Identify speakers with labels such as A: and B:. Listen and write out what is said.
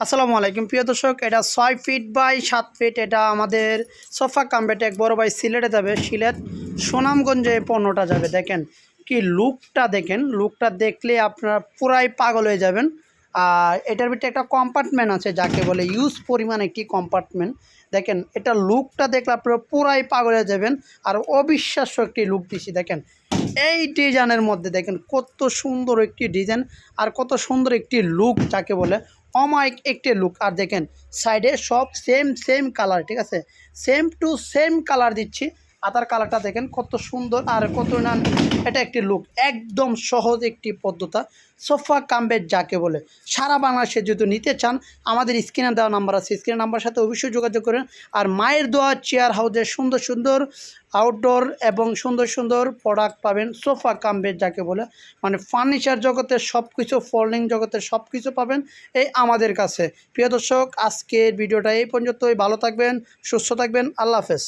A: আসসালামু আলাইকুম প্রিয় দর্শক, এটা 6 ফিট বাই 7 ফিট। এটা আমাদের সোফা কাম বেড এক বড় ভাই সিলেটে যাবে। সিলেট সুনামগঞ্জে পণ্যটা যাবে। দেখেন কি লুকটা, দেখেন লুকটা দেখলে আপনারা পুরাই পাগল হয়ে যাবেন। আর এটার ভিতরে একটা কম্পার্টমেন্ট আছে, যাকে বলে ইউজ পরিমাণ একটি কম্পার্টমেন্ট। দেখেন এটা লুকটা দেখলে আপনারা পুরাই পাগল হয়ে যাবেন। আর অবিশ্বাস্য একটি লুক দিছি। দেখেন এই ডিজাইনের মধ্যে দেখেন কত সুন্দর একটি ডিজাইন আর কত সুন্দর একটি লুক, যাকে বলে অমায়িক একটি লুক। আর দেখেন সাইডে সব সেম কালার, ঠিক আছে, সেম টু সেম কালার দিচ্ছি। আদার কালারটা দেখেন কত সুন্দর আর কত না, এটা একটি লুক একদম সহজ একটি পদ্ধতি। সোফা কাম বেড যাকে বলে সারা বাংলাদেশে যদি নিতে চান, আমাদের স্ক্রিনে দেওয়া নাম্বার আছে, স্ক্রিনের নাম্বার সাথে অবশ্যই যোগাযোগ করেন। আর মায়ের দোয়া চেয়ার হাউসের সুন্দর সুন্দর আউটডোর এবং সুন্দর সুন্দর প্রোডাক্ট পাবেন। সোফা কাম বেড যাকে বলে মানে ফার্নিচার জগতের সব কিছু, ফোল্ডিং জগতের সব কিছু পাবেন এই আমাদের কাছে। প্রিয় দর্শক, আজকের ভিডিওটা এই পর্যন্তই। ভালো থাকবেন, সুস্থ থাকবেন, আল্লাহ হাফেজ।